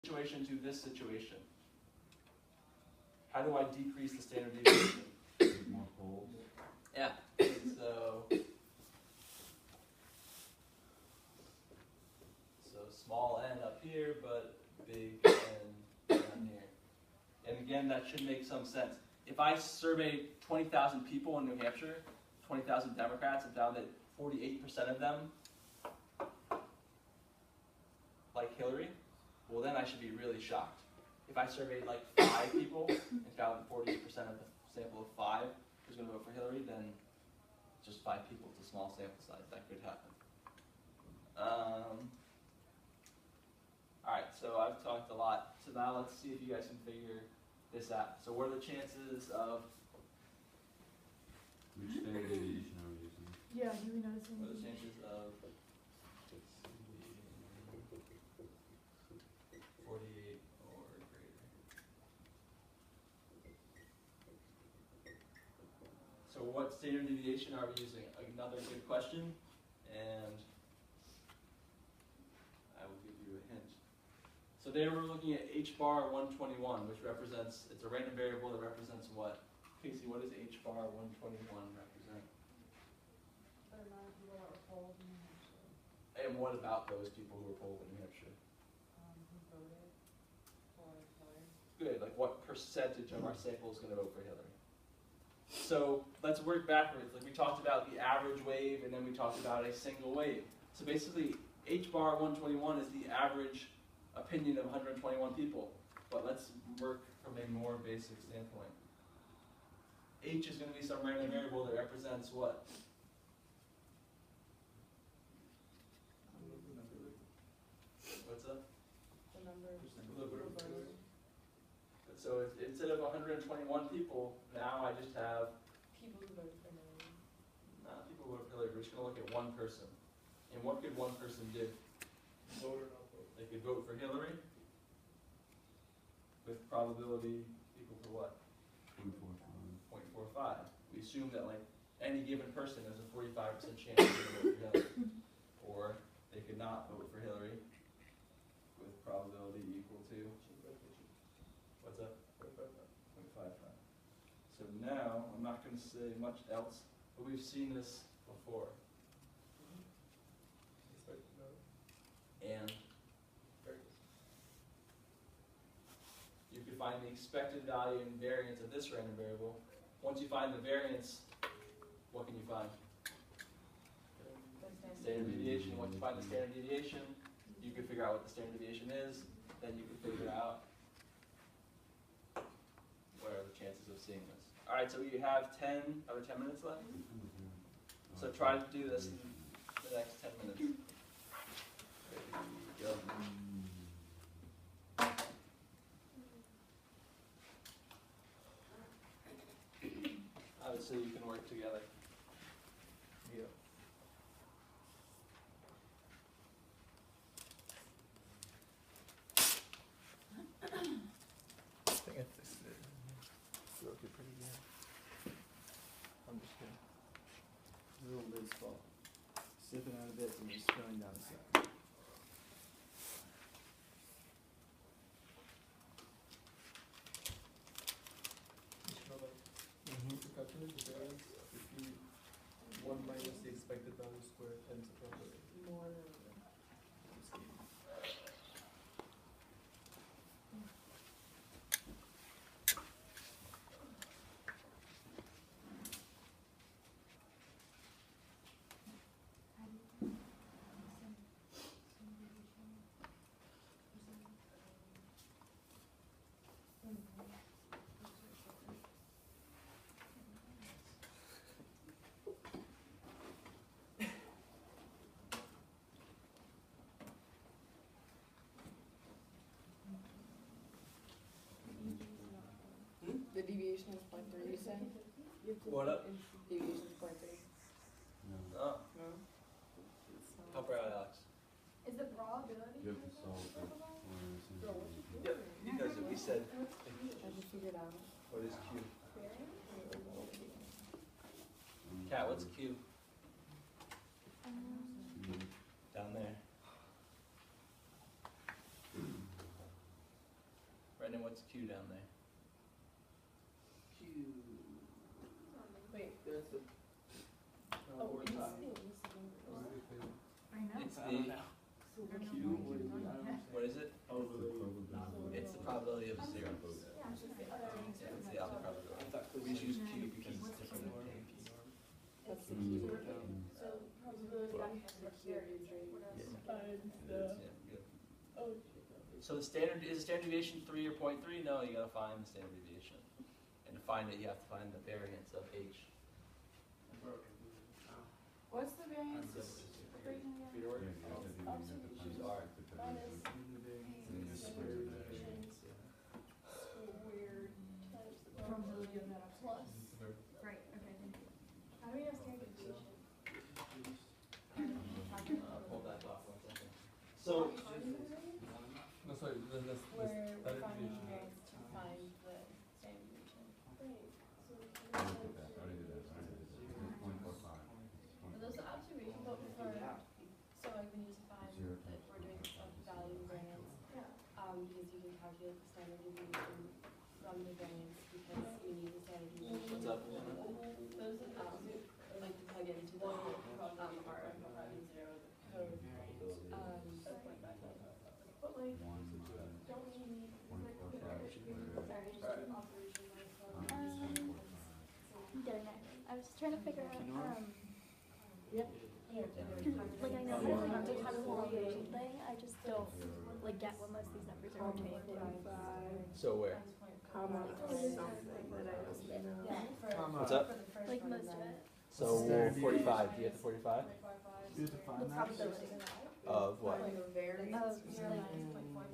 situation to this situation? How do I decrease the standard deviation? More poles. Yeah. So small n up here, but big N down here. And again, that should make some sense. If I surveyed 20,000 people in New Hampshire, 20,000 Democrats, and found that 48% of them like Hillary, well then I should be really shocked. If I surveyed like 5 people and found that 48% of the sample of 5 was going to vote for Hillary, then just 5 people, it's a small sample size, that could happen. Alright, so I've talked a lot, so now let's see if you guys can figure this out. So what are the chances of, Which standard deviation are we using? Yeah, do we notice what are the anything? chances of 48 or greater? So what standard deviation are we using? Another good question, and I will give you a hint. So there we're looking at H bar 121, which represents, it's a random variable that represents what? Casey, what does H bar 121 represent? The amount of people that were polled in New Hampshire, And what about those people who were polled in New Hampshire? who voted for Hillary. Good, like what percentage of our sample is going to vote for Hillary? So let's work backwards. Like we talked about the average wave, and then we talked about a single wave. So basically, H bar 121 is the average opinion of 121 people. But let's work from a more basic standpoint. H is going to be some random variable that represents what? What's up? The number of Percent. people who voted. So instead of 121 people, now I just have People who voted for Hillary. not people who vote for Hillary. We're just going to look at one person. And what could one person do? Vote or not vote? They could vote for Hillary with probability equal to what? 0.45. We assume that like any given person has a 45% chance of vote for Hillary. Or they could not vote for Hillary with probability equal to, what's up? 0.55. So now, I'm not going to say much else, but we've seen this before. And you could find the expected value and variance of this random variable. Once you find the variance, what can you find? Standard deviation. Once you find the standard deviation, you can figure out what the standard deviation is. Then you can figure out what are the chances of seeing this. All right, so we have 10 minutes left. So try to do this in the next 10 minutes. There you go. Obviously, you can work together. Yeah. I think it's looking pretty good. I'm just gonna. A little bit small. Sipping out of this and just spilling down the side. The calculate the variance if you 1 minus the expected value squared times the probability. More than the deviation is 0.3, you say? What up? Deviation is 0.3. Oh, No? help her out, Alex. Is the probability? You have to solve for Yep, because we said, How'd you figure it out? what is Q? Kat, what's Q? Down there. then what's Q down there? Wait, There's the. oh, it's time. I know. It's I the, don't know. So we're Q, gonna what is it? I do don't it. what is it? Probability. It's the probability of zero. Yeah, it's just the other. Yeah, it's the alpha I probability. thought We just use clinician. Q because it's What's different Q? than K. That's the Mm. key. So probability of carriage rate. Oh, So the standard, is the standard deviation 3 or 0.3? No, you gotta find the standard deviation. And to find it, you have to find the variance of H. what's the variance equation again? Peter, word? Observations R. minus And the square root of that. squared times the Probability of that. plus. Right, okay, thank you. How do we have standard deviation? Hold that thought for 1 second. So, No, sorry, that's, Where we're standard finding deviation. variance to find the standard deviation. Right, so we I already did that, I already did that, I already did that. It's 0.45. Are those the observations that we learned? So I can use to find that we're doing some value variance, because you can calculate the standard deviation from the variance because you need the standard deviation. what's up? Like to plug into the, our zero code. But like, One minus don't we need, like, 0.45 squared. sorry, operation Minus 0.45. I'm getting it. I was trying to figure out, here, like I know how to like do kind of whole equation thing, I just don't like get what most of these numbers are obtained in. So where? comma, something that I don't know. Yeah, for, Comma. What's up? for the first Like one most and of then- it. So Standard 45, do you get the 45? You have to The find that. probability Of what? Like a variance. of Zero like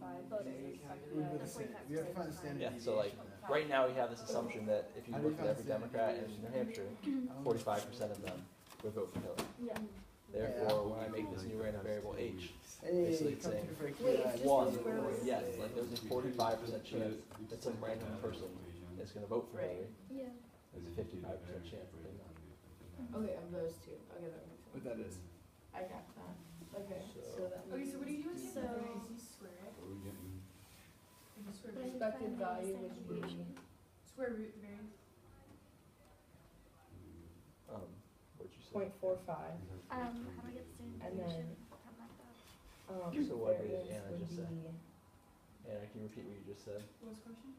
minus 0.45. both. We have the same- we have to find the standard Yeah, deviation. so like, right now we have this assumption that if you How do look you at find every the standard Democrat in deviation? New Hampshire, 45% of them would vote for Hillary. Yeah. Therefore, when I make this new random variable H, Hey, basically it's come to saying the freak Wait, guy. it's just one, the square root? yes, like there's a 45% chance that some random person is gonna vote for Hillary. Yeah. There's a 55% chance that they're not. Okay, of those two. Okay, that makes What sense. that is. I got that. Okay, so that Okay, so what do you do with So- the variance? You square it. What are we getting? You just square But I it. can Expected find the value standard would be- deviation. Square root the variance. What'd you say? 0.45. How do I get the standard And then- deviation from that though? So what did variance Anna would just say? be- Anna, can you repeat what you just said? What was the question?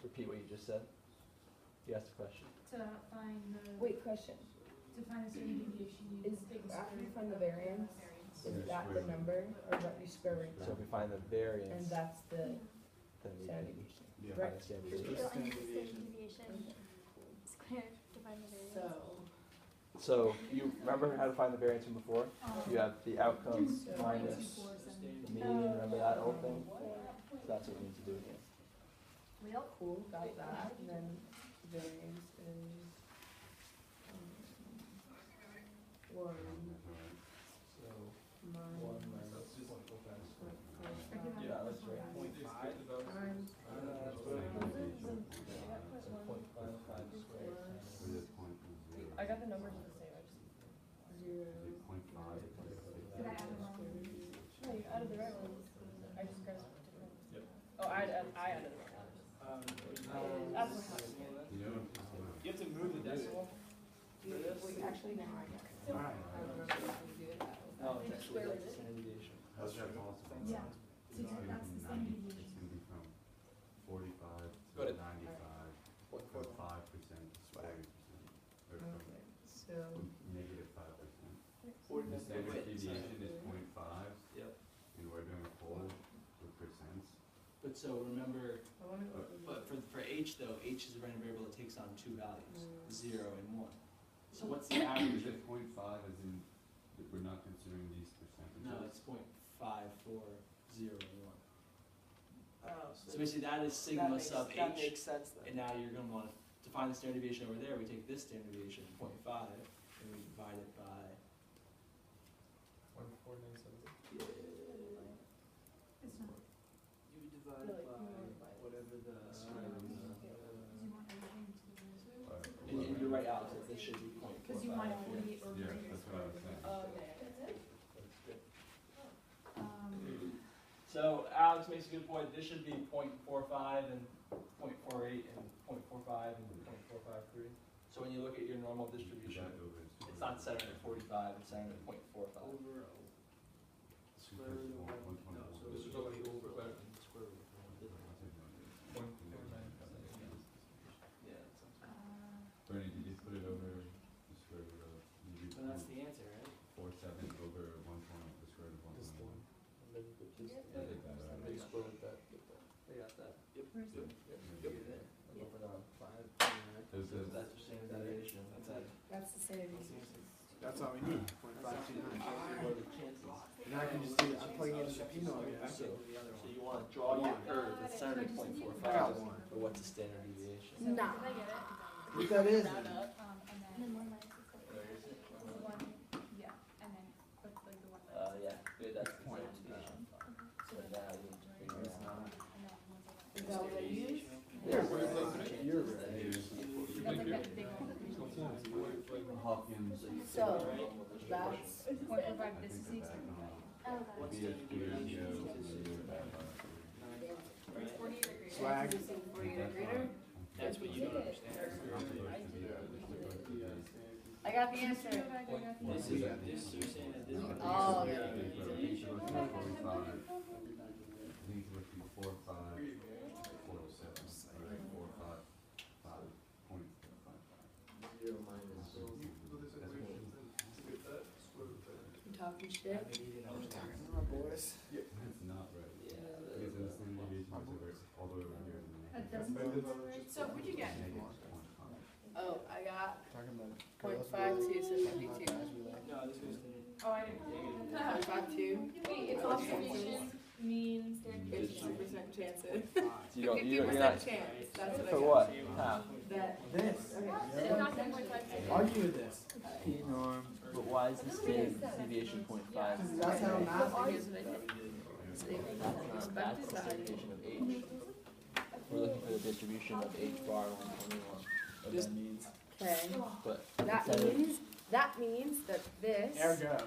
Repeat what you just said? You asked a question. To find the. Wait, question. To find the standard deviation, you Is, take the after square you root find the of variance, is that the number, or what you square root So if that? we find the And variance, that's the then we standard need deviation. Yeah. to find the standard Just deviation. So I need the standard standard deviation squared to find the variance. So, So you remember how to find the variance from before? You have the outcomes So- minus the median, remember that whole thing? So that's what we need to do again. real cool, got that, and then variance is, one So minus. 1 minus 0.45 squared. Yeah, that's right. 0.5. Times. That's what it is. So 0.55 squared. What is point zero? I got the numbers the same, I just. Zero. Is it 0.5? Did I add the wrong one? No, you added the right ones, I just grabbed different. Yep. Oh, I added the right ones. That's what happened. You know what I'm talking about? You have to move the decimal. Wait, actually, now I got it. Alright. I don't remember if we do it that way. No, it's actually Square that's root the it. standard deviation. How's that possible? Yeah. It's gonna That's be the 90 standard It's gonna be from 45 Go to ahead. 95, from 5% to 40%, or from Okay, so. negative 5%. Forty- The standard Wait, deviation is 0.5, Yep. and we're doing a poll with percents. But so remember, I wanna go. but for H though, H is a random variable that takes on two values, 0 and 1. So what's the average Is of? it 0.5 as in, that we're not considering these percentages? No, it's 0.54, 0 and 1. Oh, So basically that is that sigma makes- sub That H. makes sense then. And now you're gonna wanna define the standard deviation over there, we take this standard deviation, 0.5, and we divide it by. 14970. It's not. You divide Really, by you multiply it. whatever the. Because you want everything to the variance. And you're right, Alex, that this should be 0.45. Because you want 40 or Yeah, greater. that's what I was saying. Okay. That's good. Um, So So Alex makes a good point. This should be 0.45 and 0.48 and 0.45 and 0.453. So when you look at your normal distribution, it's not centered at 45, it's centered at 0.45. Square root of one. No, so This this is is already already over, over, but- square root of one. Yeah, that sounds good. Bernie, did you put it over the square root of, you So that's the answer, right? 47 over 120, the square root of This 121. one. And then you put this. Yeah, I did that already. Big square with that, with that. They got that. Yep. Yep. Yep. Yep. I'm up and down. 529. Does this, That's your standard deviation. That's it. That's the same. That's all we need, 0.529. What are the chances? And now I can just do, I'm plugging in the Pino again, I So, get the other so one. you want to draw your curve that's centered at 0.45, one. but what's the standard deviation? Nah. Did I get it? What that is? Round then? up, And and then then, 1 minus the square. Where is it? the one, yeah, and then put like the one. Yeah, good, that's the Point. standard deviation. So now you need to figure It's out. not. Is that what I use? Yeah, What are the chances you're that right. it's That's like that big one. Hawkins, So, that's, 0.45, this is the back extent. on, Oh, that's BSP, yeah, It's 48 or greater. Swag. Reducing 40 or greater. That's what you don't understand. I got the answer. This is, this, you're saying that this one. Oh, yeah. Zero minus. You talking shit? Oh, boys. That's not right. Because the standard deviation is over, all the way over here. That doesn't. So what'd you get? Oh, I got Talking about. 0.52, so 52. No, this was the. Oh, I didn't. 0.52. Wait, it's observation means standard 52% chance it. You don't, 50% not, chance. That's what I for got. what? How? That. This. It's not 10.5. Argue with this. P norm, but why is the standard deviation 0.5? That's how math So is. here's what I did. That's the distribution of H. We're looking for the distribution of H bar 121. What Just- that means, Okay. but That means that this Ergo.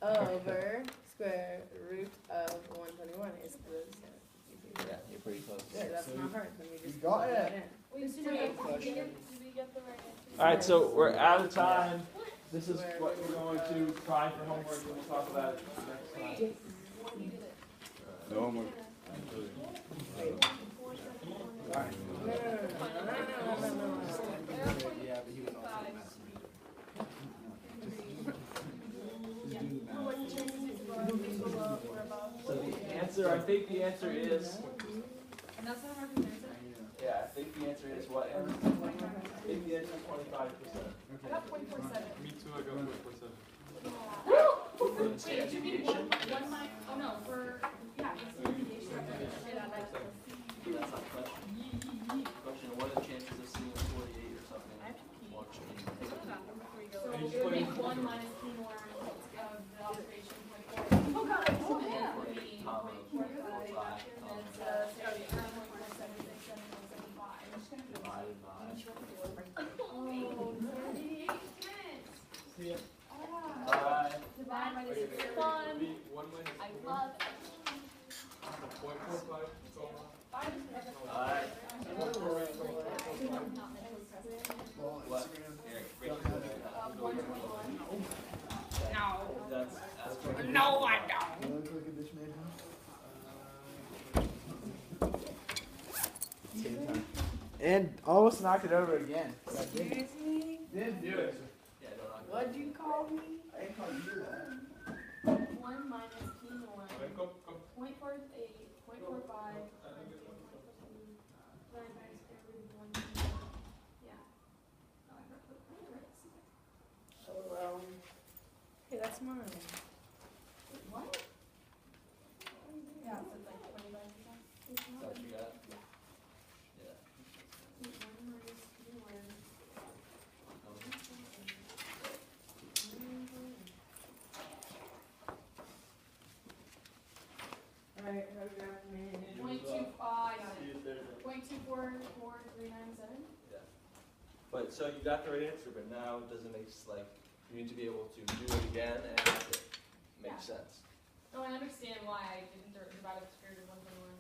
over square root of 121 is the same. yeah, you're pretty close. There, that's So not hard. Then we just you got plug it. that in. Wait, did we get the right answer? All right, so we're out of time. This is what we're going to try for homework, and we'll talk about it next time. No homework. Alright. No. Yeah, but he was also a math So the answer, I think the answer is, And that's not hard to answer. yeah, I think the answer is what, Aaron? I think the answer is 25%. I got 0.47. Me too, I got 4.7. For the standard deviation, One line, oh no, for, yeah, it's the deviation. Yeah, that's. that's not the question. Question, what are the chances of seeing a 48 or something? I have to pee. Watch it. So it would make 1 minus P norm of the observation 0.4. Oh god, I told you. Comma, 0.45, And so, so 9.476, 7.75. divided by. Oh, 38 cents. See ya. Ah. Bye. Divide by the Wait, square wait, root. be 1 minus I 4, love 0.45, so Alright. Well, What? Instagram. Eric, break it down. That's what No, I don't. You look like a bitch made Same time. And almost knocked it over again. But I didn't. Seriously? Didn't do it. Yeah, don't knock it. What'd you call me? I didn't call you that. 1 minus P norm. come. 0.48, 0.45. Divided by the square root of 1. Yeah. Oh, I forgot to put it. Oh, well. Hey, that's mine. Wait, what? Yeah, so it's like 25%. Is that what you got? Yeah. 1 minus P norm. Alright, photograph me. 0.25. See if there's a. 0.244397. But, so you got the right answer, but now it doesn't make, like, you need to be able to do it again and have it make Yeah. sense. No, I understand why I didn't divide up the square root of 121.